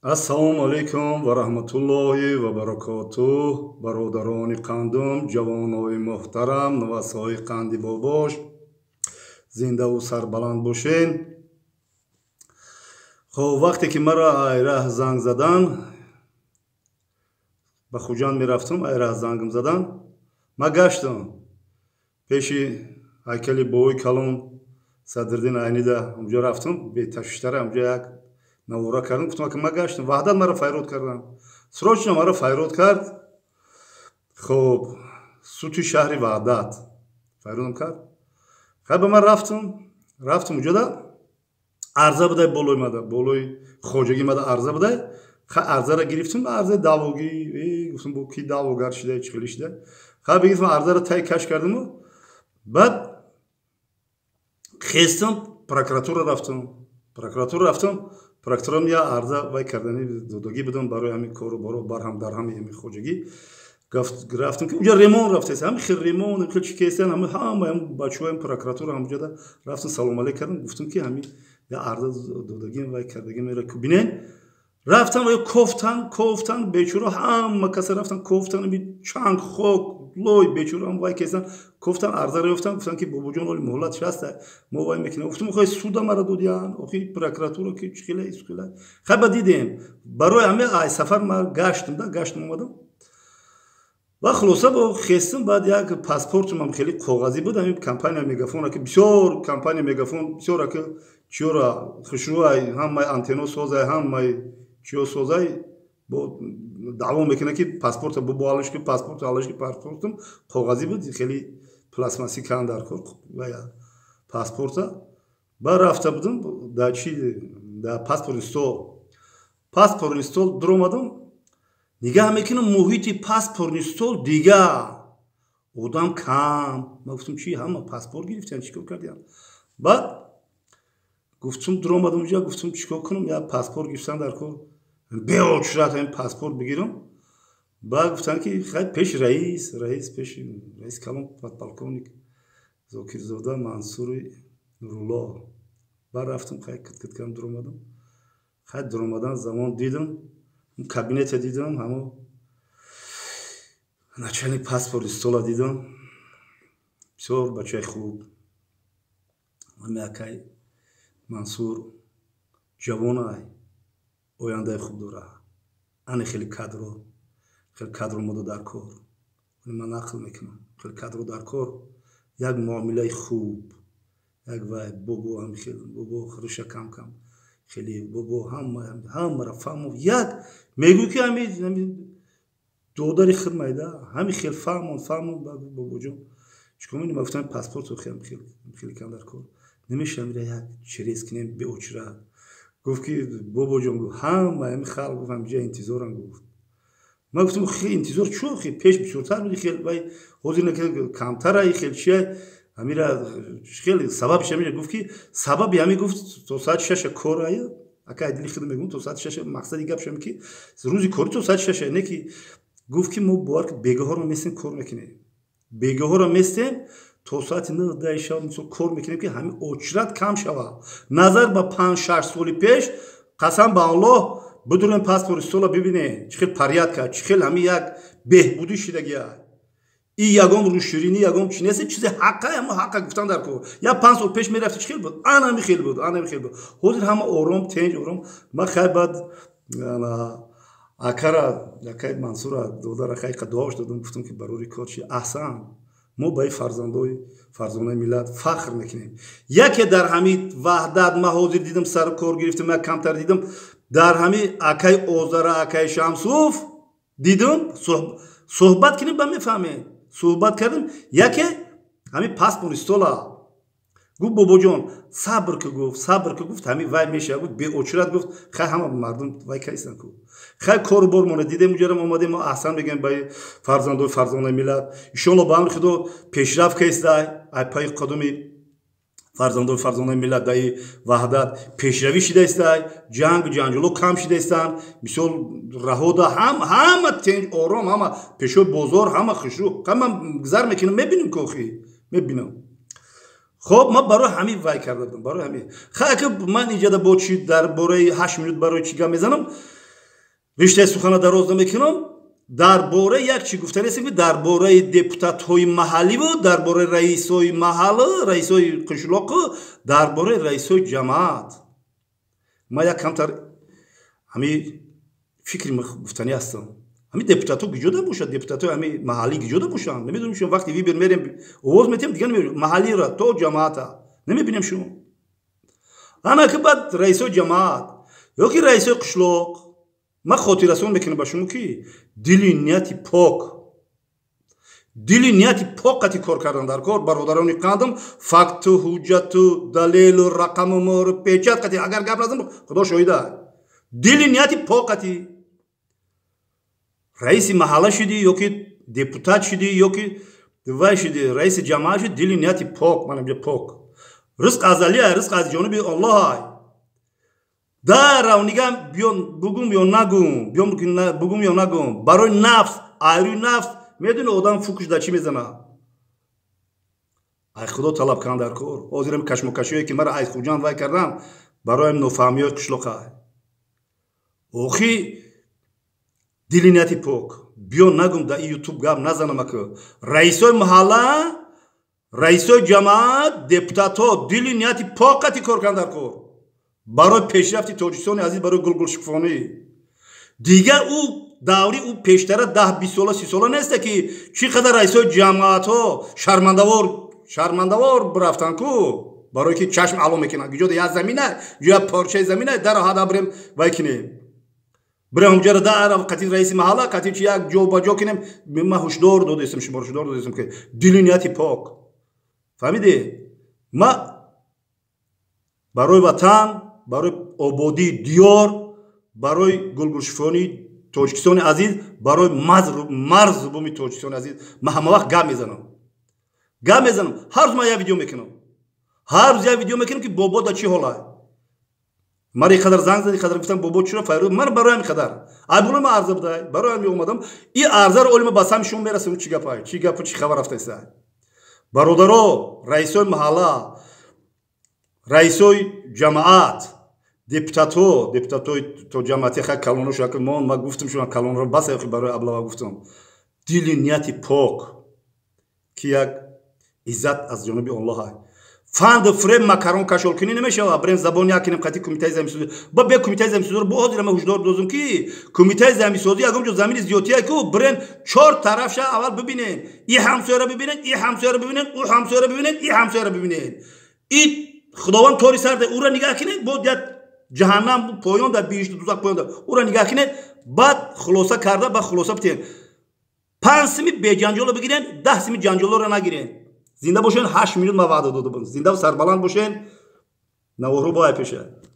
Ассалому алайкум ва раҳматуллоҳи ва баракотуҳ. Бародарони қандум, ҷавонои муҳтарам, навасҳои қанди бобош, зиндаву сарбаланд бошен. хоб вақте ки маро айраҳ занг задан, ба хуҷанд мерафтам, айраҳ зангм задан, ма гаштам пеши ҳайкали бовои калон Садриддин Айнида онҷо рафтам, беташвиштара онҷо як навора кардам, гуфтам ка ма гаштам, ваҳдат маро файрод кардам. Срочно маро файрод кард. хоб сути шаҳри Ваҳдат файродам кард. хай ба ман рафтам онҷода арза будай болои мада, болои хоҷагӣ мада арза будай. хай арзара гирифтам, арзаи даъвогӣ, гуфтам бо ки даъвогар шидай, чӣ хеле шидай. хай бигирифтам арзара тай каш кардаму, баъд хестам прокуратура рафтам. Прокуратура я арза вай кардани додагӣ будам барои ҳамин кору боро барҳам дарҳами ҳамин хоҷагӣ. рафтам ки онҷо ремон рафтаст, ҳамин хел ремон, ҳамин хел чӣ кестан, ҳама бачаҳои прокуратура ҳамҷода рафтам салом алейк кардам, гуфтам ки ҳамин я арза додагӣ вай кардагӣ мера ку бинен. рафтам ва кофтан бечура ҳама каса рафтан кофтан чанг хок лой бечура ҳам вай кестан кофтан арзаро ёфтан, гуфтан ки бобоҷон оли муҳлат шаста мо вай мекунем. гуфтам охи суда мара додиян, охи прокуратура ки чӣ хеле исхеле. хай ба дидем барои ҳамин ай сафар ман гаштам омадам. ва хулоса бо хестам, баъд як паспортум ҳам хеле коғазӣ буд, ҳамин компания Мегафон ки бисёр компания Мегафон бисёр ки чиёра хушрӯай ҳамаи антенно созай ҳамаи чиё созай бо даъво мекунад ки паспорта бо алашки паспортум коғазӣ буд, хеле пластмаси кан дар кор ва паспорта. ба рафта будам дар чи дар паспортни стол дуромадам, нигаҳ мекунам муҳити паспортни стол дигар одам кам. ман гуфтам чи ҳама паспорт гирифтиян, чӣ кор кардиян? баъд гуфтам дуромадам онҷа, гуфтам чӣ кор кунам, я паспорт гирифтан дар кор, беочурат ҳамин паспорт бигирам. баъд гуфтанд ки хай пеши раис калон подполковник Зокирзода Мансури Нуруллоҳ. баъд рафтам хай киткам дуромадам. хай дуромадан замон дидам, кабинета дидам, ҳамо начальник паспорти стола дидам, бисёр бачаи хуб, ҳами акай Мансур ҷавонай, ояндаи хуб дора, ани хеле кадро мода дар кор, ман нақл мекунам, хеле кадро дар кор, як муомилаи хуб, як вай бобо ҳами хел бобо хӯруша кам хеле бобо ҳамаро фаҳмо, як мегӯ ки ҳами додари хидмайда ҳами хел фаҳмон бобоҷон чикор менем. ман гуфтам паспорту хеле кам дар кор намешавам ира як чирез кунем беочурат. гуфт ки бобоҷон ҳама ҳами халқ гуфт ҳамҷа интизорам. гуфт ман гуфтам хе интизор чӯ, хе пеш бисёртар буди, хел вай ҳозир наки камтара хел чия ҳамира хеле сабабиш ҳамира. гуфт ки сабаби ҳами гуфт то соати 6 кор ая ака дили хидм мегӯм то соати 6 мақсади гапшам ки рӯзи кори то соати 6 не ки. гуфт ки мо бовар ки бегаҳоро местем кор мекунем, бегаҳоро местем то соати 9 шаб мисол кор мекунем ки ҳамин очрат кам шава. назар ба 5-6 соли пеш қасам ба Аллоҳ бидурем паспорти стола бибине чӣ хел порядка, чӣ хел ҳамин як беҳбудӣ шидагия. и ягон рӯшширинӣ ягон чи нест, чизе ҳаққа ҳама ҳаққа гуфтан дар кор. я 5 сол пеш мерафти чӣ хел буд, ана хел буд. ҳозир ҳама ором тенҷ ором. ман хай баъд акара акай Мансура додара хай дуош додам, гуфтам ки барори кор чи аҳсан, мо ба фарзонаи миллат фахр мекунем. яке дар ҳамин ваҳдат ма ҳозир дидам сар кор гирифтам, як камтар дидам, дар ҳамин акай Озара акай Шамсуф дидам, суҳбат кунем ба мефаҳмем. суҳбат кардем, яке ҳамин паспорти стола гуфт бобоҷон сабр ки гуфт ҳамин вай мешава, гуфт беочурат гуфт хай ҳама мардум вай кайсан ку хай кору бор мона дидем уҷарам омадем мо аҳсан мегӯем ба фарзонаи миллат. иншоалло ба амри худо пешрафт кайстай ай паи қадами фарзонаи миллат даи ваҳдат пешравӣ шида истай, ҷанҷуло кам шида истанд, бисёр раҳода ҳама тенҷ ором, ҳама пешои бозор ҳама хушрӯ. хай ман гузар мекунам мебинам ки охи мебинам. خب ما برای همین وای کرده بودم برای همین خب من اینجا با چی در برای 8 minut برای چی گام میزنم риштаи сухана дароз намекунам. дар бораи як чӣ гуфтанестем ки дар бораи депутатҳои маҳалливу дар бораи раисои маҳаллу раисои қишлоқу дар бораи раисои ҷамоат ман як камтар ҳамин фикри гуфтанӣ ҳастам. ҳамин депутатҳо гиҷода бошад, депутатҳои ҳамин маҳаллӣ гиҷода бошанд. намедонем шумо вақте вибер мерем овоз метем дигар намебинем, маҳаллиро то ҷамоата намебинем шумо. ана ки баъд раисои ҷамоат ё ки раисои қишлоқ ман хотиррасон мекунам ба шумо ки дили нияти пок, дили нияти пок қати кор кардан дар кор. бародарони қандам факту ҳуҷҷату далелу рақаму мору печат қати агар гап назам худо шоҳида дили нияти пок қати раиси маҳалла шуди ё ки депутат шуди ё ки вай шуди раиси ҷамоат шуди дили нияти пок. манам ҷа пок ризқ азалия, ризқ аз ҷониби Аллоҳ. дарав нигам биён бугум ё нагум, биён бугум ё нагум. барои нафс, айрӯи нафс медони одам фукш дар чӣ мезана. ай худо талаб кан дар кор. ҳозирам кашмокашие ки мара ай хуҷанд вай кардам бароям нофаҳмиҳои қишлоқ ай. охи дили нияти пок. биён нагум дар ютуб гап назанам ака раисои маҳалла, раисои ҷамоат, депутатҳо дили нияти пок қати кор кан дар кор барои пешрафти тоҷикистони азиз, барои гулгулшукуфонӣ. дигар ӯ даври ӯ пештара 10-20 сола 30 сола несте ки чӣ қадар раисои ҷамоатҳо шармандавор рафтанд ку барое ки чашм алло мекунанд ҷода як замина ё як порчаи замина дара ҳада бирем вай кинем бирем ҳамҷара дара қати раиси маҳалла қати чи як ҷо ба ҷо кинем. ман ҳушдор додестам, шумо ҳушдор додестам ки дили нияти пок. фаҳмиде? ма барои ватан, барои ободии диёр, барои гулгулшукуфонии тоҷикистони азиз, барои марзубуми тоҷикистони азиз ман ҳама вақт гап мезанам. ҳар рӯз ман як видео мекунам. ҳар рӯз як видео мекунам ки бобо дар чӣ ҳол ай. мара иқадар занг зад, иқадар гуфтам бобо чӯра файруд. ман барои ҳамин қадар ай боло ман арза будай, барои ҳамин омадам. ин арзаро оли ман ба сами шумо мерасонам. чӣ гап ай? чӣ гапу чӣ хабар рафтаиста? бародаро, раисои маҳалла, раисои ҷамоат, депутатҳои то ҷамоати хай калоно шуд мон ман гуфтам шумо калонро бас барои аблава гуфтам. дили нияти пок ки як иззат аз ҷониби Аллоҳ ай. фанду фрем макарон кашолкунӣ намешавад. брем забон як кинем қати кумитаи заминсозӣ ба бе кумитаи заминсозиро бо ҳозир ҳама ҳушдор додам ки кумитаи заминсозӣ ягон ҷо замини зиёдтия ку брем 4 тарафша аввал бибинен. ин ҳамсояро бибинен, ин ҳамсояро бибинен, ӯ ҳамсояро бибинен, ин ҳамсояро бибинен. ин худованд тори сарда ӯро нигоҳ кинед, бо як ҷаҳаннам поён дар биҳишти дузах поён дар ӯро нигоҳ кинед, баъд хулоса карда ба хулоса битен. 5 сими беҷанҷоло бигирен, 10 сими ҷанҷолоро нагирен. зинда бошен. 8 минут ман ваъда дода будам. зинда сарбаланд бошен. наворҳо бояд пеша.